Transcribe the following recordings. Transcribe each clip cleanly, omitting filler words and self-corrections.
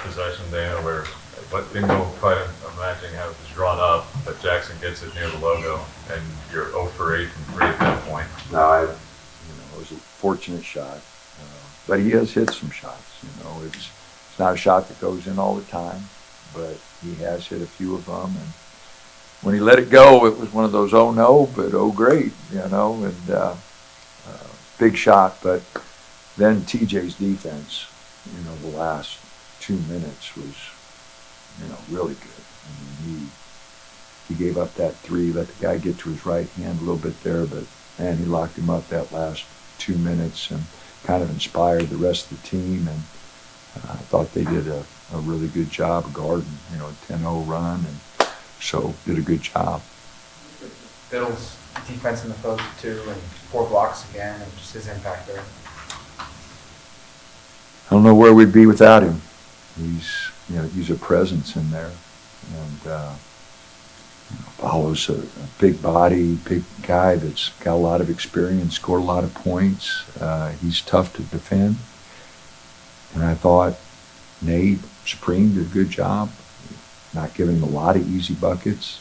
possession, Dana, where what didn't go quite imagining how it was drawn up, but Jackson gets it near the logo, and you're 0 for 8 from 3 at that point. No, it was a fortunate shot, but he has hit some shots. It's not a shot that goes in all the time, but he has hit a few of them. And when he let it go, it was one of those oh no, but oh great, and big shot. But then TJ's defense, the last 2 minutes was, really good. I mean, he gave up that 3, let the guy get to his right hand a little bit there, but man, he locked him up that last 2 minutes and kind of inspired the rest of the team. And I thought they did a really good job guarding, a 10-0 run, and so did a good job. Bill's defense in the post too, and 4 blocks again, and just his impact there. I don't know where we'd be without him. He's a presence in there, and Paulo's a big body, big guy that's got a lot of experience, scored a lot of points. He's tough to defend, and I thought Nate Supreme did a good job, not giving him a lot of easy buckets,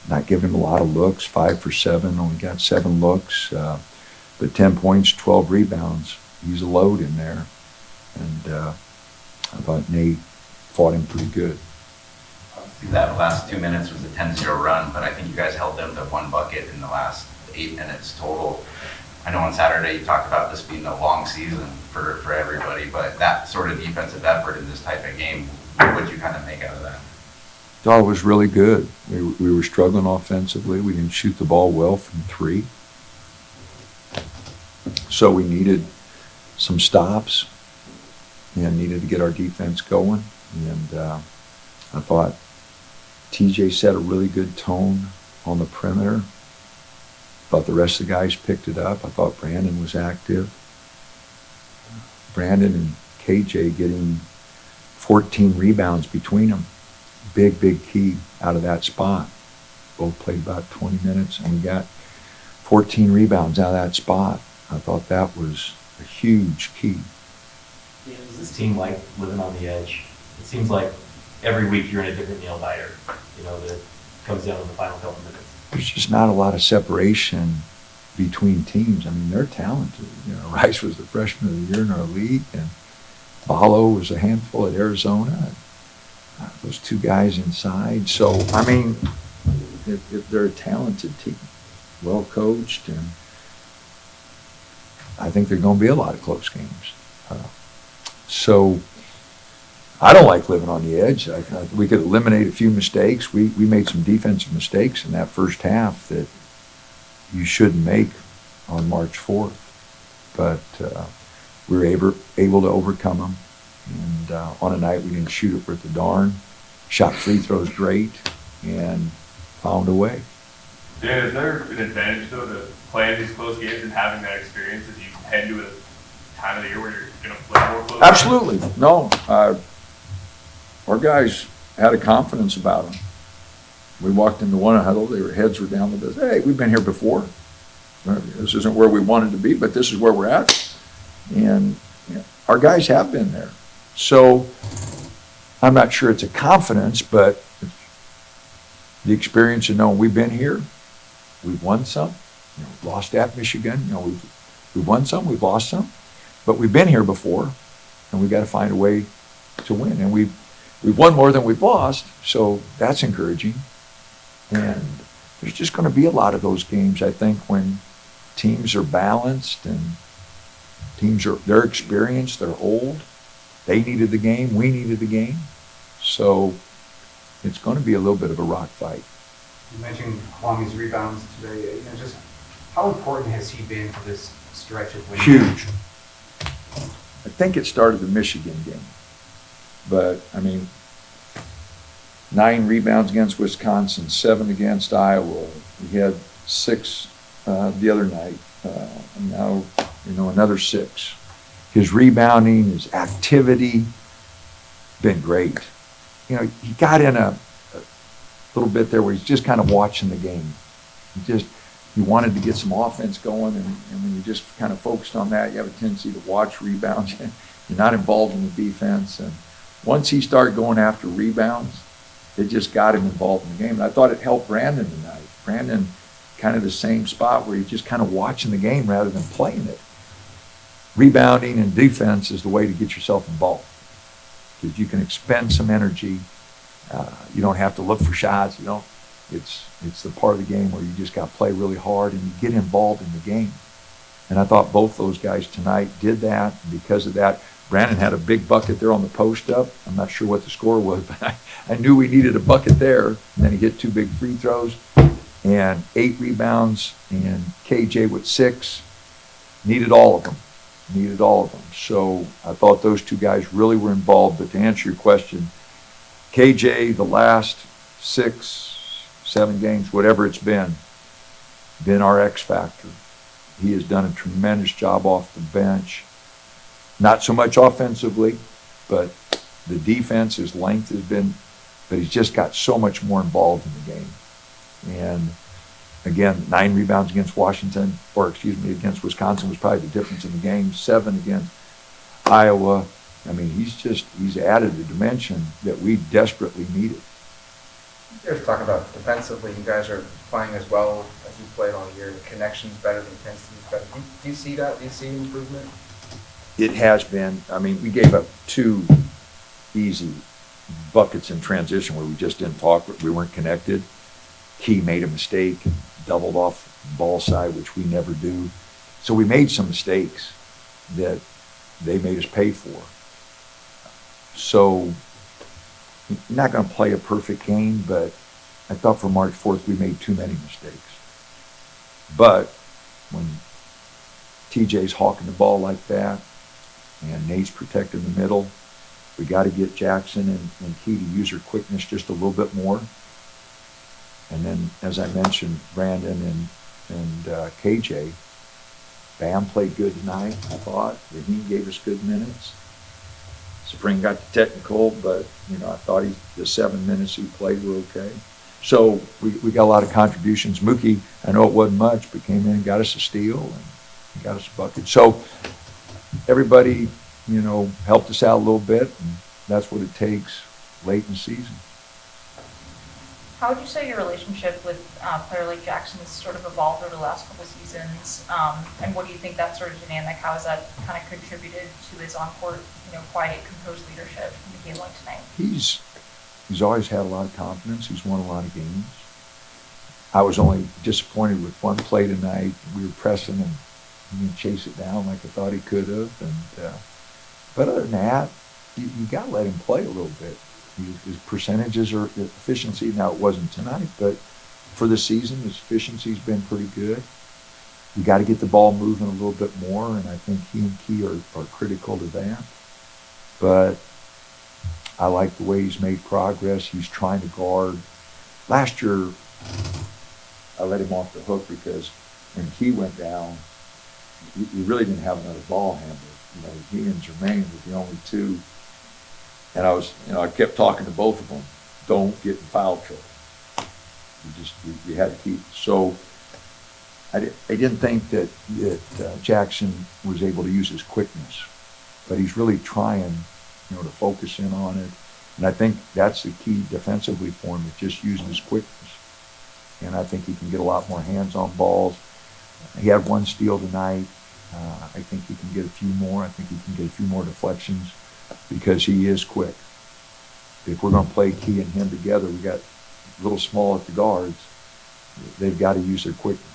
not giving him a lot of looks. 5 for 7, only got 7 looks, but 10 points, 12 rebounds. He's a load in there, and I thought Nate fought him pretty good. That last 2 minutes was a 10-0 run, but I think you guys held them to 1 bucket in the last 8 minutes total. I know on Saturday you talked about this being a long season for everybody, but that sort of defensive effort in this type of game, what would you kind of make out of that? I thought it was really good. We were struggling offensively. We didn't shoot the ball well from 3. So we needed some stops and needed to get our defense going. And I thought TJ set a really good tone on the perimeter. I thought the rest of the guys picked it up. I thought Brandon was active. Brandon and KJ getting 14 rebounds between them. Big key out of that spot. Both played about 20 minutes, and we got 14 rebounds out of that spot. I thought that was a huge key. Yeah, does this team like living on the edge? It seems like every week you're in a different nail biter, that comes down to the final couple minutes. There's just not a lot of separation between teams. I mean, they're talented. Rice was the freshman of the year in our league, and Paulo was a handful at Arizona. Those 2 guys inside. So, I mean, if they're a talented team, well coached, and I think there are going to be a lot of close games. So I don't like living on the edge. We could eliminate a few mistakes. We made some defensive mistakes in that first half that you shouldn't make on March 4th. But we were able to overcome them. And on a night we didn't shoot it worth a darn. Shot free throws great and found a way. Dan, is there an advantage, though, to playing these close games and having that experience as you head to a time of the year where you're going to play more close Absolutely. Games? No. Our guys had a confidence about them. We walked into one huddle, their heads were down. They said, hey, we've been here before. This isn't where we wanted to be, but this is where we're at. And our guys have been there. So I'm not sure it's a confidence, but the experience of knowing we've been here, we've won some, lost at Michigan, we've won some, we've lost some, but we've been here before, and we've got to find a way to win. And we've won more than we've lost, so that's encouraging. And there's just going to be a lot of those games, I think, when teams are balanced and they're experienced, they're old. They needed the game, we needed the game. So it's going to be a little bit of a rock fight. You mentioned Kwami's rebounds today. Just how important has he been for this stretch of winning? Huge. I think it started the Michigan game. But, 9 rebounds against Wisconsin, 7 against Iowa. He had 6 the other night. And now, another 6. His rebounding, his activity, been great. He got in a little bit there where he's just kind of watching the game. He wanted to get some offense going, and when you're just kind of focused on that, you have a tendency to watch rebounds. You're not involved in the defense, and once he started going after rebounds, it just got him involved in the game. And I thought it helped Brandon tonight. Brandon, kind of the same spot where he's just kind of watching the game rather than playing it. Rebounding and defense is the way to get yourself involved, because you can expend some energy. You don't have to look for shots. You don't. It's the part of the game where you just got to play really hard and you get involved in the game. And I thought both those guys tonight did that. And because of that, Brandon had a big bucket there on the post up. I'm not sure what the score was, but I knew we needed a bucket there. And then he hit 2 big free throws and 8 rebounds, and KJ with 6. Needed all of them. So I thought those 2 guys really were involved. But to answer your question, KJ, the last 6, 7 games, whatever it's been our X factor. He has done a tremendous job off the bench. Not so much offensively, but the defense, his length has been, but he's just got so much more involved in the game. And again, 9 rebounds against against Wisconsin was probably the difference in the game. 7 against Iowa. I mean, he's added a dimension that we desperately needed. You guys talk about defensively, you guys are playing as well as you played all year. The connection's better, the intensity's better. Do you see that? Do you see improvement? It has been. I mean, we gave up 2 easy buckets in transition where we just didn't talk. We weren't connected. Key made a mistake and doubled off the ball side, which we never do. So we made some mistakes that they made us pay for. So you're not going to play a perfect game, but I thought for March 4th we made too many mistakes. But when TJ's hawking the ball like that and Nate's protecting the middle, we got to get Jackson and Key to use their quickness just a little bit more. And then, as I mentioned, Brandon and KJ, Bam played good tonight, I thought. Raheem gave us good minutes. Spring got the technical, but, I thought the 7 minutes he played were okay. So we got a lot of contributions. Mookie, I know it wasn't much, but came in and got us a steal and got us a bucket. So everybody, helped us out a little bit, and that's what it takes late in the season. How would you say your relationship with a player like Jackson has sort of evolved over the last couple seasons? And what do you think that sort of dynamic, how has that kind of contributed to his on-court, quiet, composed leadership in the game like tonight? He's always had a lot of confidence. He's won a lot of games. I was only disappointed with one play tonight. We were pressing and he didn't chase it down like I thought he could have. But other than that, you got to let him play a little bit. His percentages are efficiency. Now it wasn't tonight, but for the season, his efficiency's been pretty good. You got to get the ball moving a little bit more, and I think he and Key are critical to that. But I like the way he's made progress. He's trying to guard. Last year, I let him off the hook because when Key went down, we really didn't have another ball handler. He and Jermaine were the only 2. And I kept talking to both of them. Don't get in foul trouble. You had to keep. So I didn't think that Jackson was able to use his quickness, but he's really trying, to focus in on it. And I think that's the key defensively for him, is just using his quickness. And I think he can get a lot more hands-on balls. He had 1 steal tonight. I think he can get a few more. I think he can get a few more deflections, because he is quick. If we're going to play Key and him together, we got a little small at the guards. They've got to use their quickness.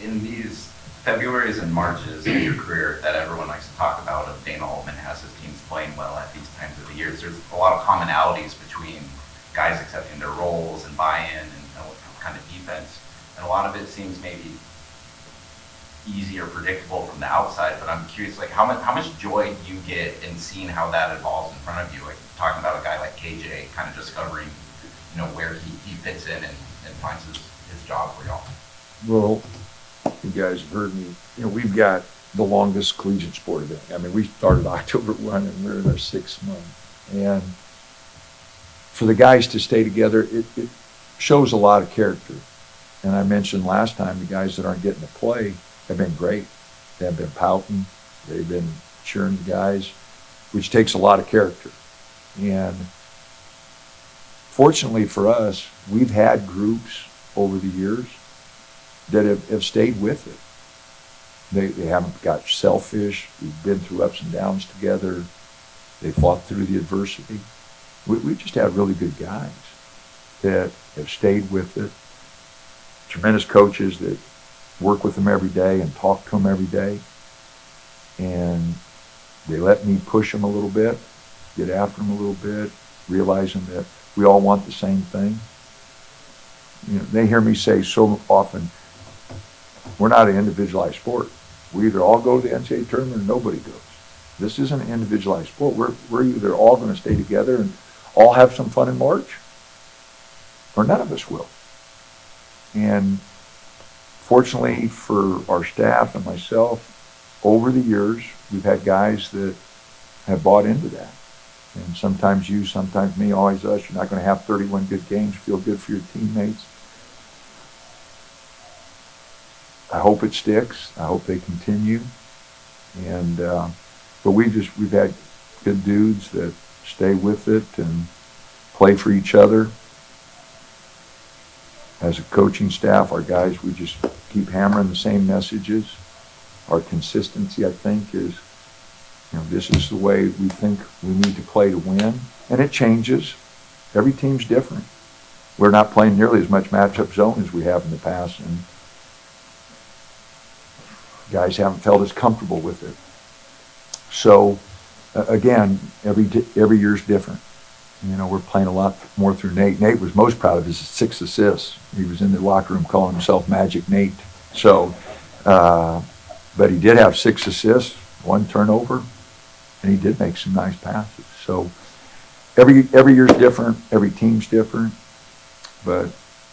In these Februarys and Marches of your career that everyone likes to talk about, of Dana Altman has his teams playing well at these times of the year, there's a lot of commonalities between guys accepting their roles and buy-in and what kind of defense. And a lot of it seems maybe easy or predictable from the outside, but I'm curious, how much joy do you get in seeing how that evolves in front of you? Like talking about a guy like KJ, kind of discovering, where he fits in and finds his job for y'all. Well, you guys have heard me. We've got the longest collegiate sport event. I mean, we started October 1 and we're in our 6th month. And for the guys to stay together, it shows a lot of character. And I mentioned last time, the guys that aren't getting to play have been great. They've been pouting. They've been cheering the guys. which takes a lot of character. And fortunately for us, we've had groups over the years that have stayed with it. They haven't got selfish. We've been through ups and downs together. They fought through the adversity. We just have really good guys that have stayed with it. Tremendous coaches that work with them every day and talk to them every day. And they let me push them a little bit, get after them a little bit, realizing that we all want the same thing. You know, they hear me say so often, we're not an individualized sport. We either all go to the NCAA tournament or nobody goes. This isn't an individualized sport. We're either all going to stay together and all have some fun in March, or none of us will. And fortunately for our staff and myself, over the years, we've had guys that have bought into that. And sometimes you, sometimes me, always us. You're not going to have 31 good games, feel good for your teammates. I hope it sticks. I hope they continue. And but we've had good dudes that stay with it and play for each other. As a coaching staff, our guys, we just keep hammering the same messages. Our consistency, I think, is, you know, this is the way we think we need to play to win. And it changes. Every team's different. We're not playing nearly as much matchup zone as we have in the past, and guys haven't felt as comfortable with it. So, again, every year's different. You know, we're playing a lot more through Nate. Nate was most proud of his 6 assists. He was in the locker room calling himself Magic Nate. So, but he did have 6 assists, 1 turnover, and he did make some nice passes. So, every year's different, every team's different, but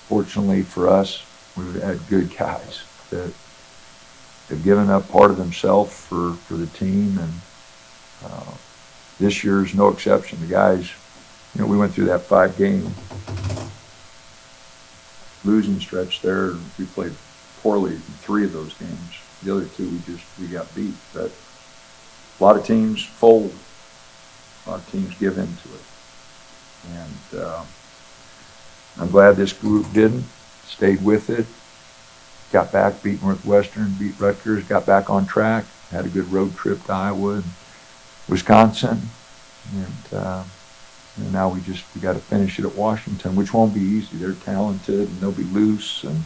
fortunately for us, we've had good guys that have given up part of themselves for the team, and this year's no exception. The guys, you know, we went through that 5-game losing stretch there. We played poorly in 3 of those games. The other 2, we got beat. But a lot of teams fold. A lot of teams give into it. And I'm glad this group didn't. Stayed with it. Got back, beat Northwestern, beat Rutgers, got back on track. Had a good road trip to Iowa and Wisconsin. And now we got to finish it at Washington, which won't be easy. They're talented and they'll be loose, and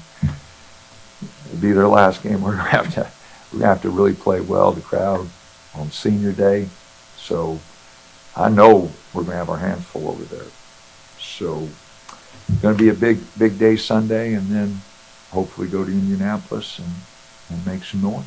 it'll be their last game. We're gonna have to really play well. The crowd on senior day, so I know we're gonna have our hands full over there. So it's gonna be a big day Sunday, and then hopefully go to Indianapolis and make some noise.